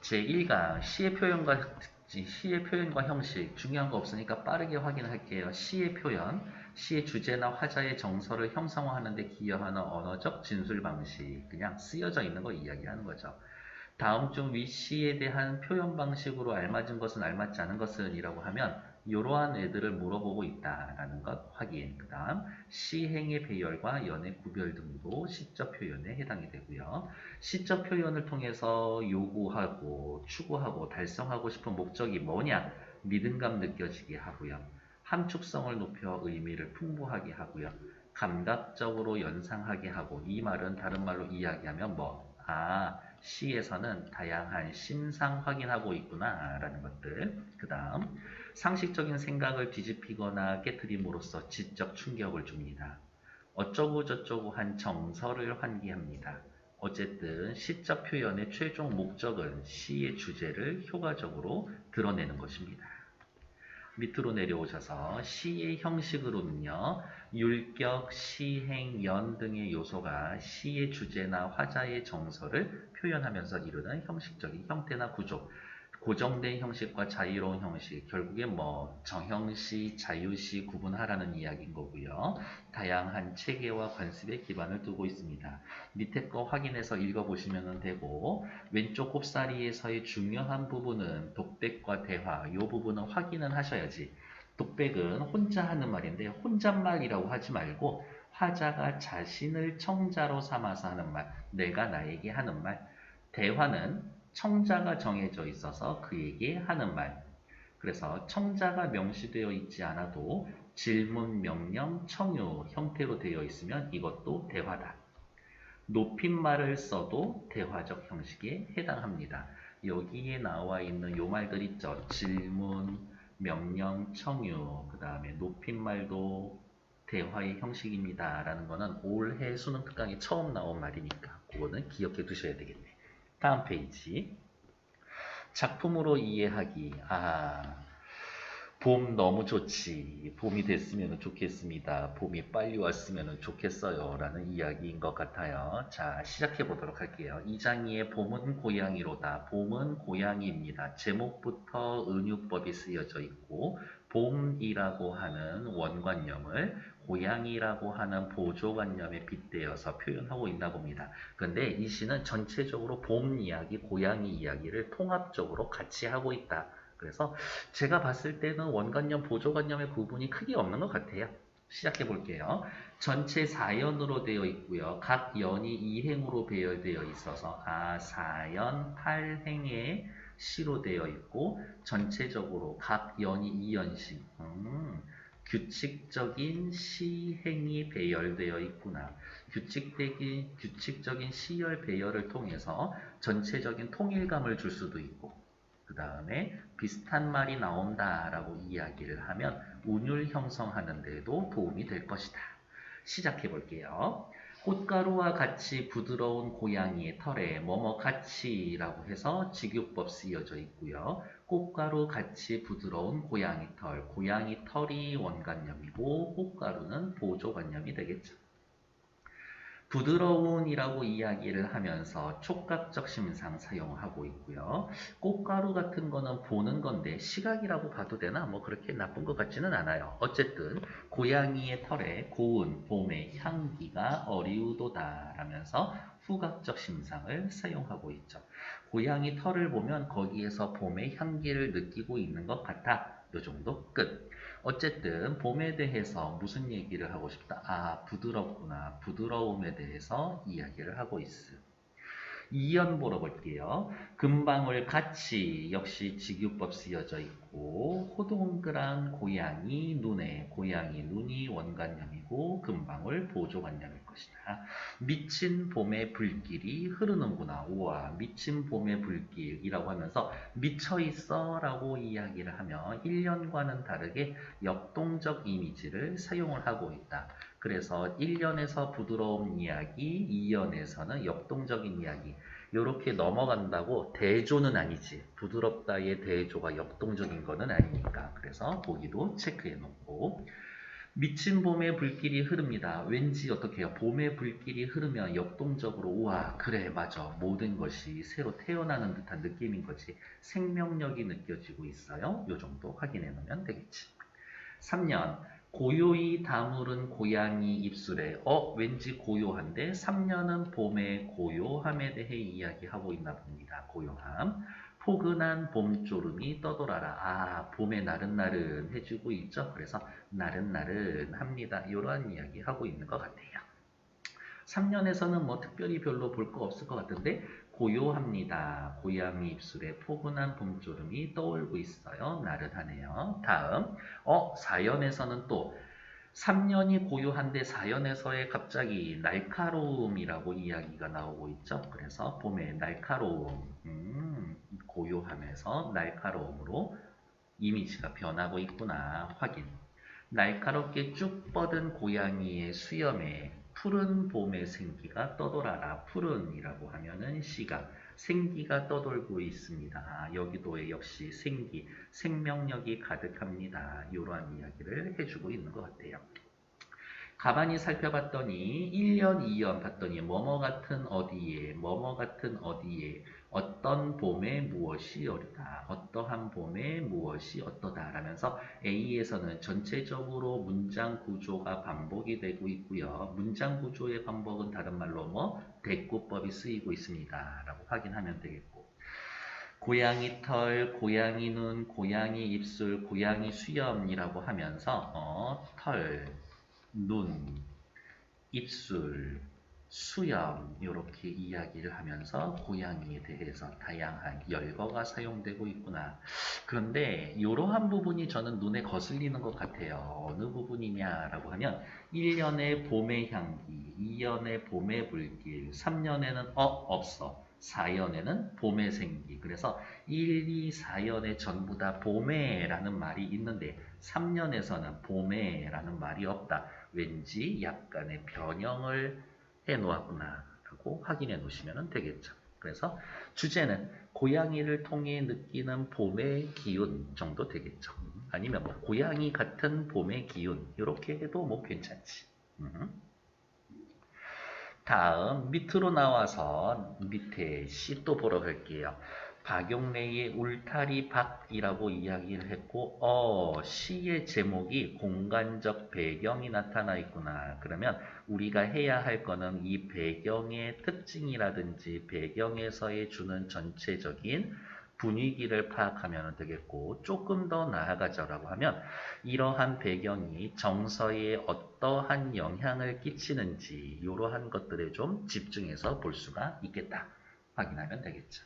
제1강 시의 표현과 형식 중요한 거 없으니까 빠르게 확인할게요. 시의 표현, 시의 주제나 화자의 정서를 형상화하는 데 기여하는 언어적 진술 방식, 그냥 쓰여져 있는 거 이야기하는 거죠. 다음 중 위 시에 대한 표현 방식으로 알맞은 것은 알맞지 않은 것은 이라고 하면 이러한 애들을 물어보고 있다라는 것 확인. 그 다음 시행의 배열과 연의 구별 등도 시적 표현에 해당이 되고요. 시적 표현을 통해서 요구하고 추구하고 달성하고 싶은 목적이 뭐냐? 리듬감 느껴지게 하고요. 함축성을 높여 의미를 풍부하게 하고요. 감각적으로 연상하게 하고, 이 말은 다른 말로 이야기하면 뭐? 시에서는 다양한 심상 확인하고 있구나 라는 것들. 그 다음 상식적인 생각을 뒤집히거나 깨트림으로써 지적 충격을 줍니다. 어쩌고 저쩌고 한 정서를 환기합니다. 어쨌든 시적 표현의 최종 목적은 시의 주제를 효과적으로 드러내는 것입니다. 밑으로 내려오셔서 시의 형식으로는요. 율격, 시행, 연 등의 요소가 시의 주제나 화자의 정서를 표현하면서 이루는 형식적인 형태나 구조, 고정된 형식과 자유로운 형식, 결국엔 뭐 정형시, 자유시 구분하라는 이야기인 거고요. 다양한 체계와 관습에 기반을 두고 있습니다. 밑에 거 확인해서 읽어보시면 되고, 왼쪽 곱사리에서의 중요한 부분은 독백과 대화, 이 부분은 확인은 하셔야지. 독백은 혼자 하는 말인데 혼잣말이라고 하지 말고 화자가 자신을 청자로 삼아서 하는 말, 내가 나에게 하는 말. 대화는 청자가 정해져 있어서 그에게 하는 말. 그래서 청자가 명시되어 있지 않아도 질문, 명령, 청유 형태로 되어 있으면 이것도 대화다. 높임말을 써도 대화적 형식에 해당합니다. 여기에 나와 있는 요 말들 있죠. 질문, 명령, 청유, 그 다음에 높임말도 대화의 형식입니다. 라는 거는 올해 수능 특강에 처음 나온 말이니까 그거는 기억해 두셔야 되겠네. 다음 페이지. 작품으로 이해하기. 봄 너무 좋지. 봄이 됐으면 좋겠습니다. 봄이 빨리 왔으면 좋겠어요. 라는 이야기인 것 같아요. 자, 시작해 보도록 할게요. 이장희의 봄은 고양이로다. 봄은 고양이입니다. 제목부터 은유법이 쓰여져 있고, 봄이라고 하는 원관념을 고양이라고 하는 보조관념에 빗대어서 표현하고 있나 봅니다. 근데 이 시는 전체적으로 봄 이야기, 고양이 이야기를 통합적으로 같이 하고 있다. 그래서 제가 봤을 때는 원관념, 보조관념의 구분이 크게 없는 것 같아요. 시작해 볼게요. 전체 4연으로 되어 있고요. 각 연이 2행으로 배열되어 있어서 4연 8행의 시로 되어 있고 전체적으로 각 연이 2연씩 규칙적인 시행이 배열되어 있구나. 규칙적인 시열 배열을 통해서 전체적인 통일감을 줄 수도 있고 그 다음에 비슷한 말이 나온다라고 이야기를 하면 운율 형성하는 데도 도움이 될 것이다. 시작해 볼게요. 꽃가루와 같이 부드러운 고양이의 털에 뭐뭐 같이라고 해서 직유법 쓰여져 있고요. 꽃가루 같이 부드러운 고양이 털, 고양이 털이 원관념이고 꽃가루는 보조관념이 되겠죠. 부드러운이라고 이야기를 하면서 촉각적 심상 사용하고 있고요. 꽃가루 같은 거는 보는 건데 시각이라고 봐도 되나? 뭐 그렇게 나쁜 것 같지는 않아요. 어쨌든 고양이의 털에 고운 봄의 향기가 어리우도다 라면서 후각적 심상을 사용하고 있죠. 고양이 털을 보면 거기에서 봄의 향기를 느끼고 있는 것 같아. 요 정도 끝. 어쨌든 봄에 대해서 무슨 얘기를 하고 싶다? 부드럽구나. 부드러움에 대해서 이야기를 하고 있어. 2연 보러 볼게요. 금방울 같이 역시 직유법 쓰여져 있고 호동그란 고양이 눈에 고양이 눈이 원관념이고 금방울 보조관념일 것이다. 미친 봄의 불길이 흐르는구나. 우와, 미친 봄의 불길이라고 하면서 미쳐있어 라고 이야기를 하며 1년과는 다르게 역동적 이미지를 사용을 하고 있다. 그래서 1년에서 부드러운 이야기, 2년에서는 역동적인 이야기 이렇게 넘어간다고 대조는 아니지. 부드럽다의 대조가 역동적인 거는 아니니까. 그래서 보기도 체크해 놓고 미친 봄의 불길이 흐릅니다. 왠지 어떻게 해요? 봄의 불길이 흐르면 역동적으로 우와 그래 맞아 모든 것이 새로 태어나는 듯한 느낌인 거지. 생명력이 느껴지고 있어요. 요 정도 확인해 놓으면 되겠지. 3년 고요히 다무른 고양이 입술에 왠지 고요한데 3년은 봄의 고요함에 대해 이야기하고 있나 봅니다. 고요함. 포근한 봄조름이 떠돌아라. 아, 봄에 나른나른해지고 있죠. 그래서 나른나른합니다. 이러한 이야기 하고 있는 것 같아요. 3년에서는 뭐 특별히 별로 볼 거 없을 것 같은데 고요합니다. 고양이 입술에 포근한 봄조름이 떠올고 있어요. 나른하네요. 다음 4연에서는 또 3년이 고요한데 4연에서의 갑자기 날카로움이라고 이야기가 나오고 있죠. 그래서 봄의 날카로움, 고요함에서 날카로움으로 이미지가 변하고 있구나 확인. 날카롭게 쭉 뻗은 고양이의 수염에 푸른 봄의 생기가 떠돌아라. 푸른이라고 하면은 시가 생기가 떠돌고 있습니다. 여기도 역시 생기, 생명력이 가득합니다. 이러한 이야기를 해주고 있는 것 같아요. 가만히 살펴봤더니 1년, 2년 봤더니 뭐뭐 같은 어디에, 뭐뭐 같은 어디에, 어떤 봄에 무엇이 어리다, 어떠한 봄에 무엇이 어떠다 라면서 A에서는 전체적으로 문장 구조가 반복이 되고 있고요. 문장 구조의 반복은 다른 말로 뭐 대꾸법이 쓰이고 있습니다 라고 확인하면 되겠고, 고양이 털, 고양이 눈, 고양이 입술, 고양이 수염이라고 하면서 털, 눈, 입술, 수염 이렇게 이야기를 하면서 고양이에 대해서 다양한 열거가 사용되고 있구나. 그런데 이러한 부분이 저는 눈에 거슬리는 것 같아요. 어느 부분이냐라고 하면 1년의 봄의 향기, 2년의 봄의 불길, 3년에는 없어. 4년에는 봄의 생기. 그래서 1, 2, 4년에 전부 다 봄에라는 말이 있는데 3년에서는 봄에라는 말이 없다. 왠지 약간의 변형을 해 놓았구나 라고 확인해 놓으시면 되겠죠. 그래서 주제는 고양이를 통해 느끼는 봄의 기운 정도 되겠죠. 아니면 뭐 고양이 같은 봄의 기운 이렇게 해도 뭐 괜찮지. 다음 밑으로 나와서 밑에 시 또 보러 갈게요. 박용래의 울타리 밖이라고 이야기를 했고 시의 제목이 공간적 배경이 나타나 있구나. 그러면 우리가 해야 할 거는 이 배경의 특징이라든지 배경에서의 주는 전체적인 분위기를 파악하면 되겠고, 조금 더 나아가자라고 하면 이러한 배경이 정서에 어떠한 영향을 끼치는지 이러한 것들에 좀 집중해서 볼 수가 있겠다. 확인하면 되겠죠.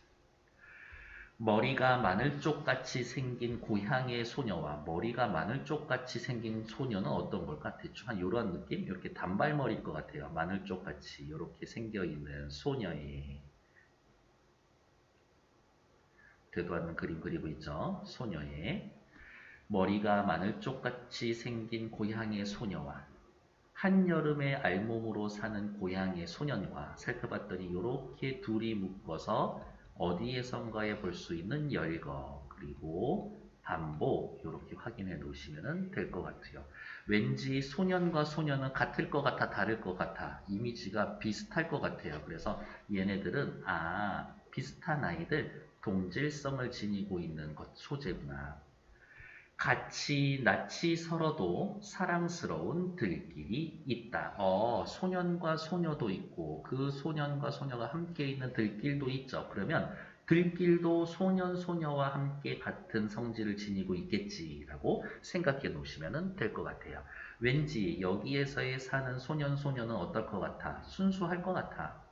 머리가 마늘쪽같이 생긴 고향의 소녀와 머리가 마늘쪽같이 생긴 소녀는 어떤 걸까? 대충 한 이런 느낌? 이렇게 단발머리일 것 같아요. 마늘쪽같이 이렇게 생겨있는 소녀의 되도 않는 그림 그리고 있죠. 소녀의 머리가 마늘쪽같이 생긴 고향의 소녀와 한여름의 알몸으로 사는 고향의 소년과 살펴봤더니 이렇게 둘이 묶어서 어디에선가에 볼 수 있는 열거 그리고 반복 이렇게 확인해 놓으시면 될 것 같아요. 왠지 소년과 소녀는 같을 것 같아 다를 것 같아 이미지가 비슷할 것 같아요. 그래서 얘네들은 비슷한 아이들 동질성을 지니고 있는 것 소재구나. 같이 낯이 서러도 사랑스러운 들길이 있다. 소년과 소녀도 있고 그 소년과 소녀가 함께 있는 들길도 있죠. 그러면 들길도 소년, 소녀와 함께 같은 성질을 지니고 있겠지라고 생각해 놓으시면 될 것 같아요. 왠지 여기에서의 사는 소년, 소녀는 어떨 것 같아? 순수할 것 같아.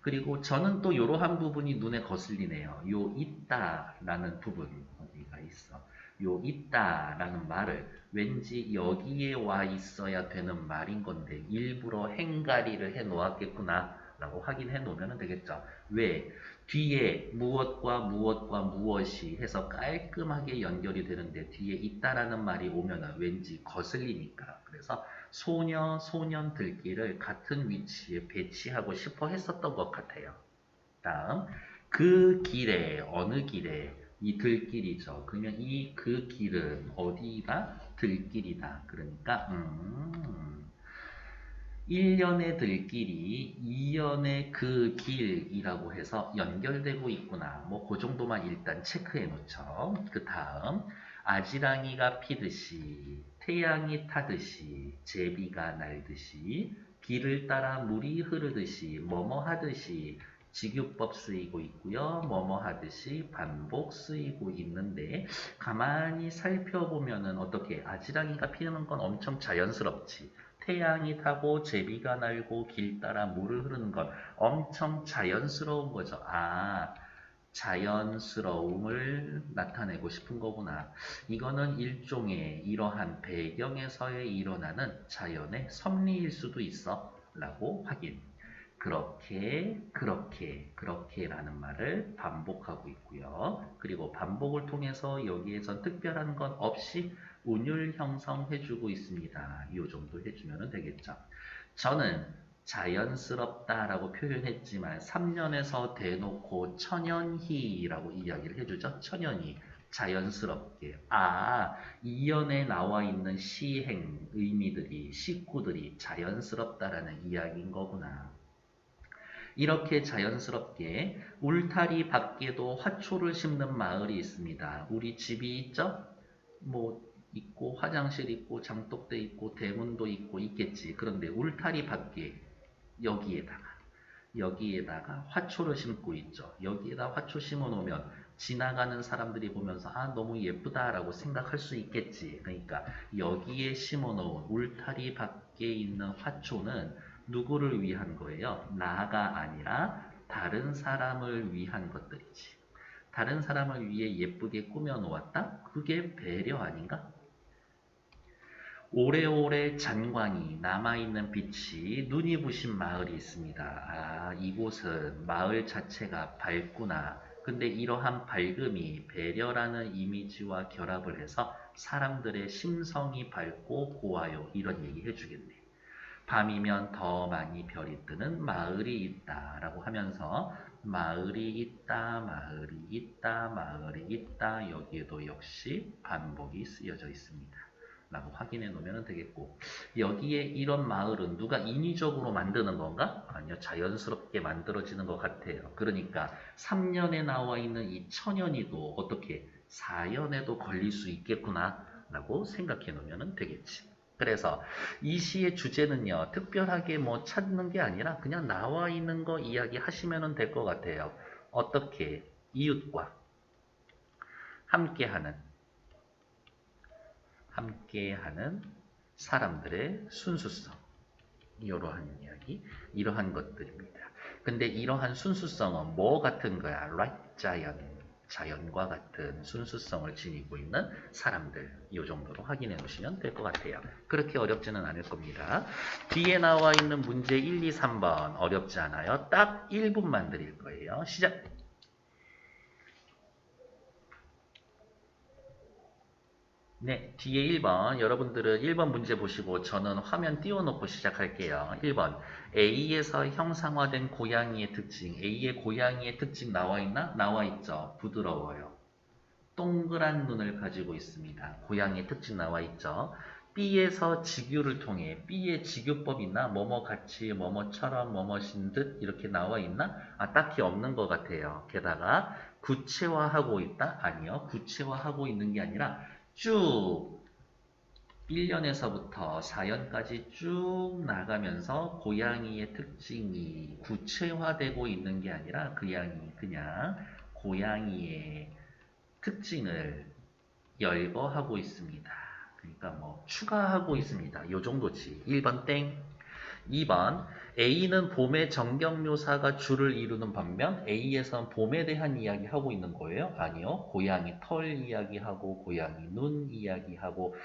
그리고 저는 또 이러한 부분이 눈에 거슬리네요. 요 있다라는 부분 어디가 있어? 요 있다라는 말을 왠지 여기에 와 있어야 되는 말인 건데 일부러 행가리를 해 놓았겠구나 라고 확인해 놓으면 되겠죠. 왜? 뒤에 무엇과 무엇과 무엇이 해서 깔끔하게 연결이 되는데 뒤에 있다라는 말이 오면 왠지 거슬리니까. 그래서 소녀, 소년들끼를 같은 위치에 배치하고 싶어 했었던 것 같아요. 다음, 그 길에, 어느 길에, 이 들길이죠. 그러면 그 길은 어디다? 들길이다. 그러니까 1년의 들길이 2년의 그 길이라고 해서 연결되고 있구나. 뭐 그 정도만 일단 체크해 놓죠. 그 다음 아지랑이가 피듯이 태양이 타듯이 제비가 날듯이 비를 따라 물이 흐르듯이 뭐뭐 하듯이 직유법 쓰이고 있고요. 뭐뭐 하듯이 반복 쓰이고 있는데 가만히 살펴보면은 어떻게 아지랑이가 피는 건 엄청 자연스럽지. 태양이 타고 제비가 날고 길 따라 물을 흐르는 건 엄청 자연스러운 거죠. 아, 자연스러움을 나타내고 싶은 거구나. 이거는 일종의 이러한 배경에서의 일어나는 자연의 섭리일 수도 있어. 라고 확인. 그렇게라는 말을 반복하고 있고요. 그리고 반복을 통해서 여기에선 특별한 건 없이 운율 형성해주고 있습니다. 이 정도 해주면 되겠죠. 저는 자연스럽다라고 표현했지만 3년에서 대놓고 천연희라고 이야기를 해주죠. 천연희. 자연스럽게. 아, 이연에 나와 있는 시행, 의미들이, 식구들이 자연스럽다라는 이야기인 거구나. 이렇게 자연스럽게 울타리 밖에도 화초를 심는 마을이 있습니다. 우리 집이 있죠? 뭐 있고 화장실 있고 장독대 있고 대문도 있고 있겠지. 그런데 울타리 밖에 여기에다가 화초를 심고 있죠. 여기에다 화초 심어 놓으면 지나가는 사람들이 보면서 아 너무 예쁘다라고 생각할 수 있겠지. 그러니까 여기에 심어 놓은 울타리 밖에 있는 화초는 누구를 위한 거예요? 나가 아니라 다른 사람을 위한 것들이지. 다른 사람을 위해 예쁘게 꾸며 놓았다? 그게 배려 아닌가? 오래오래 잔광이 남아있는 빛이 눈이 부신 마을이 있습니다. 아, 이곳은 마을 자체가 밝구나. 근데 이러한 밝음이 배려라는 이미지와 결합을 해서 사람들의 심성이 밝고 고와요. 이런 얘기 해주겠네. 밤이면 더 많이 별이 뜨는 마을이 있다 라고 하면서 마을이 있다, 마을이 있다, 마을이 있다 여기에도 역시 반복이 쓰여져 있습니다. 라고 확인해 놓으면 되겠고 여기에 이런 마을은 누가 인위적으로 만드는 건가? 아니요. 자연스럽게 만들어지는 것 같아요. 그러니까 3년에 나와 있는 이 천연이도 어떻게 4년에도 걸릴 수 있겠구나 라고 생각해 놓으면 되겠지. 그래서 이 시의 주제는요. 특별하게 뭐 찾는 게 아니라 그냥 나와 있는 거 이야기하시면 될 것 같아요. 어떻게 이웃과 함께하는 사람들의 순수성 이러한 이야기 이러한 것들입니다. 근데 이러한 순수성은 뭐 같은 거야? right? 자연과 같은 순수성을 지니고 있는 사람들 이 정도로 확인해 놓으시면 될 것 같아요. 그렇게 어렵지는 않을 겁니다. 뒤에 나와 있는 문제 1, 2, 3번 어렵지 않아요. 딱 1분만 드릴 거예요. 시작! 네, 뒤에 1번 여러분들은 1번 문제 보시고 저는 화면 띄워놓고 시작할게요. 1번 A에서 형상화된 고양이의 특징 A의 고양이의 특징 나와있나? 나와있죠. 부드러워요. 동그란 눈을 가지고 있습니다. 고양이의 특징 나와있죠. B에서 직유를 통해 B의 직유법 있나? 뭐뭐 같이, 뭐뭐처럼, 뭐뭐신 듯 이렇게 나와있나? 아, 딱히 없는 것 같아요. 게다가 구체화하고 있다? 아니요. 구체화하고 있는 게 아니라 쭉 1년에서부터 4년까지 쭉 나가면서 고양이의 특징이 구체화되고 있는 게 아니라 그냥 고양이의 특징을 열거하고 있습니다. 그러니까 뭐 추가하고 있습니다. 요 정도지. 1번 땡. 2번 A는 봄의 정경묘사가 주를 이루는 반면 A에선 봄에 대한 이야기하고 있는 거예요? 아니요. 고양이 털 이야기하고 고양이 눈 이야기하고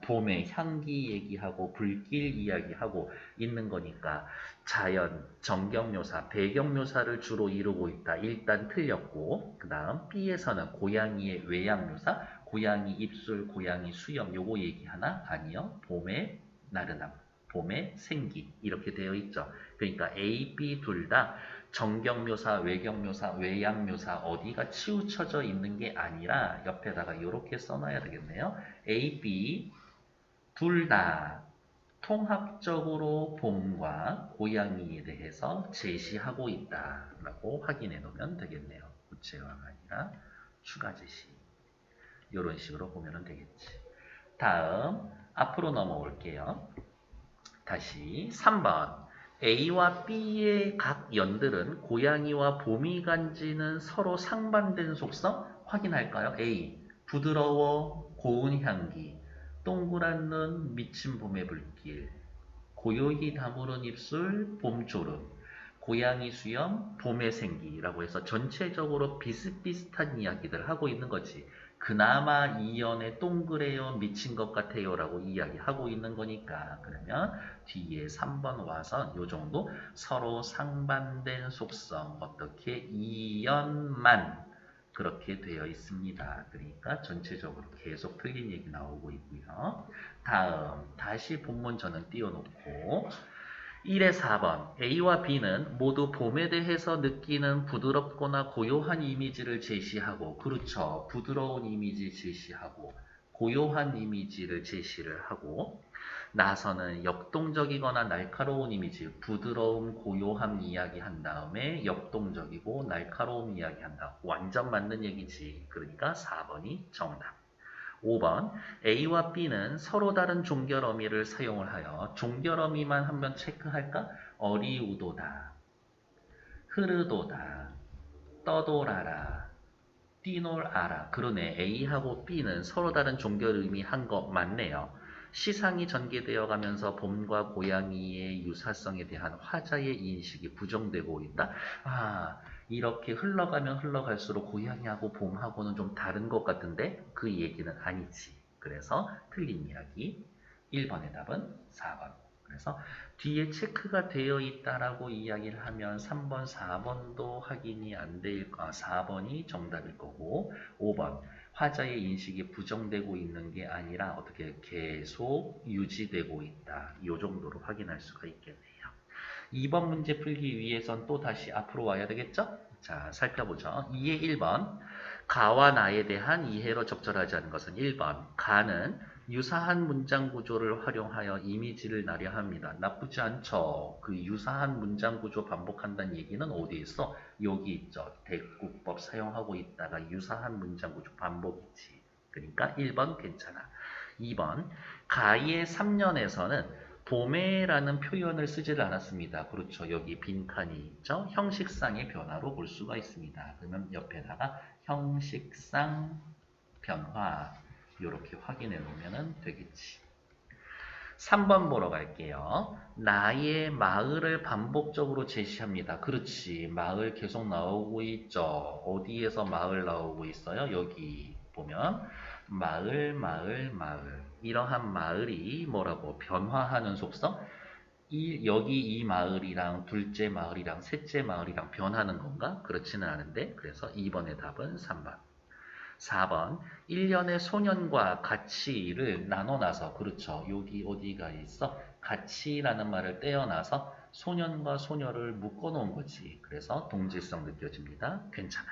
봄의 향기 얘기하고 불길 이야기하고 있는 거니까 자연, 정경묘사, 배경묘사를 주로 이루고 있다. 일단 틀렸고 그 다음 B에서는 고양이의 외양묘사, 고양이 입술, 고양이 수염 요거 얘기하나? 아니요. 봄의 나른함. 봄의 생기 이렇게 되어 있죠. 그러니까 A, B 둘 다 정경묘사, 외경묘사, 외양묘사 어디가 치우쳐져 있는 게 아니라 옆에다가 이렇게 써놔야 되겠네요. A, B 둘 다 통합적으로 봄과 고양이에 대해서 제시하고 있다라고 확인해 놓으면 되겠네요. 구체화가 아니라 추가 제시. 이런 식으로 보면 되겠지. 다음 앞으로 넘어올게요. 다시 3번. A와 B의 각 연들은 고양이와 봄이 간지는 서로 상반된 속성 확인할까요? A. 부드러워 고운 향기, 동그란 눈 미친 봄의 불길, 고요히 다무른 입술 봄초름, 고양이 수염 봄의 생기라고 해서 전체적으로 비슷비슷한 이야기들 하고 있는 거지. 그나마 이 연에 동그래요 미친 것 같아요 라고 이야기하고 있는 거니까 그러면 뒤에 3번 와서 요 정도 서로 상반된 속성 어떻게 이 연만 그렇게 되어 있습니다. 그러니까 전체적으로 계속 틀린 얘기 나오고 있고요. 다음 다시 본문 저는 띄워놓고 1의 4번 A와 B는 모두 봄에 대해서 느끼는 부드럽거나 고요한 이미지를 제시하고 그렇죠. 부드러운 이미지 제시하고 고요한 이미지를 제시를 하고 나서는 역동적이거나 날카로운 이미지 부드러움, 고요함 이야기한 다음에 역동적이고 날카로움 이야기한다. 완전 맞는 얘기지. 그러니까 4번이 정답. 5번 A와 B는 서로 다른 종결 어미를 사용을 하여 종결 어미만 한번 체크할까? 어리우도다, 흐르도다, 떠돌아라, 뛰놀아라. 그러네. A하고 B는 서로 다른 종결 의미 한 거 맞네요. 시상이 전개되어 가면서 봄과 고양이의 유사성에 대한 화자의 인식이 부정되고 있다. 아, 이렇게 흘러가면 흘러갈수록 고양이하고 봄하고는 좀 다른 것 같은데 그 얘기는 아니지. 그래서 틀린 이야기. 1번의 답은 4번. 그래서 뒤에 체크가 되어 있다라고 이야기를 하면 3번, 4번도 확인이 안 될, 4번이 정답일 거고 5번 화자의 인식이 부정되고 있는 게 아니라 어떻게 계속 유지되고 있다. 이 정도로 확인할 수가 있겠네요. 2번 문제 풀기 위해선 또 다시 앞으로 와야 되겠죠? 자, 살펴보죠. 2의 1번 가와 나에 대한 이해로 적절하지 않은 것은 1번 가는 유사한 문장 구조를 활용하여 이미지를 나려 합니다. 나쁘지 않죠. 그 유사한 문장 구조 반복한다는 얘기는 어디 있어? 여기 있죠. 대국법 사용하고 있다가 유사한 문장 구조 반복이지. 그러니까 1번 괜찮아. 2번 가의 3년에서는 봄에라는 표현을 쓰지를 않았습니다. 그렇죠. 여기 빈칸이 있죠. 형식상의 변화로 볼 수가 있습니다. 그러면 옆에다가 형식상 변화 이렇게 확인해 놓으면 되겠지. 3번 보러 갈게요. 나의 마을을 반복적으로 제시합니다. 그렇지. 마을 계속 나오고 있죠. 어디에서 마을 나오고 있어요? 여기 보면 마을, 마을, 마을. 이러한 마을이 뭐라고 변화하는 속성? 여기 이 마을이랑 둘째 마을이랑 셋째 마을이랑 변하는 건가? 그렇지는 않은데 그래서 2번의 답은 3번. 4번 1년의 소년과 가치를 나눠놔서 그렇죠. 여기 어디가 있어? 가치라는 말을 떼어놔서 소년과 소녀를 묶어놓은 거지. 그래서 동질성 느껴집니다. 괜찮아.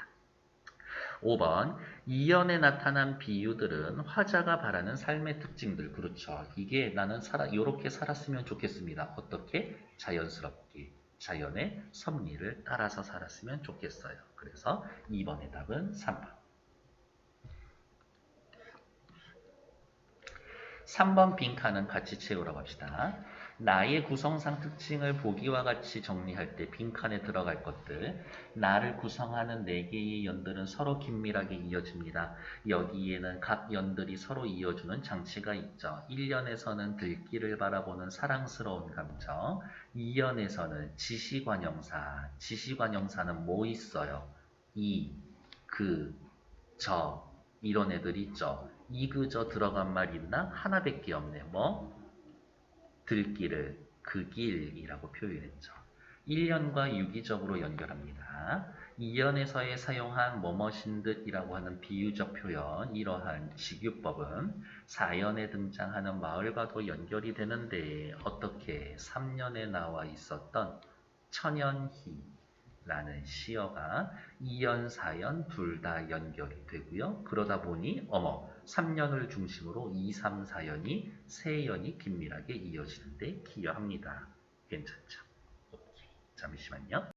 5번 2년에 나타난 비유들은 화자가 바라는 삶의 특징들. 그렇죠. 이게 나는 이렇게 살았으면 좋겠습니다. 어떻게? 자연스럽게. 자연의 섭리를 따라서 살았으면 좋겠어요. 그래서 2번의 답은 3번. 3번 빈칸은 같이 채우라고 합시다. 나의 구성상 특징을 보기와 같이 정리할 때 빈칸에 들어갈 것들. 나를 구성하는 4개의 연들은 서로 긴밀하게 이어집니다. 여기에는 각 연들이 서로 이어주는 장치가 있죠. 1년에서는 들길을 바라보는 사랑스러운 감정. 2년에서는 지시관형사. 지시관형사는 뭐 있어요? 이, 그, 저 이런 애들 있죠. 이그저 들어간 말 있나? 하나밖에 없네. 뭐? 들길을 그 길이라고 표현했죠. 1년과 유기적으로 연결합니다. 2년에서의 사용한 뭐뭐신 듯이라고 하는 비유적 표현, 이러한 직유법은 4년에 등장하는 마을과도 연결이 되는데 어떻게 3년에 나와 있었던 천연희, 라는 시어가 2연, 4연 둘 다 연결이 되고요. 그러다 보니 3년을 중심으로 2, 3, 4연이 세 연이 긴밀하게 이어지는데 기여합니다. 괜찮죠? 오케이. 잠시만요.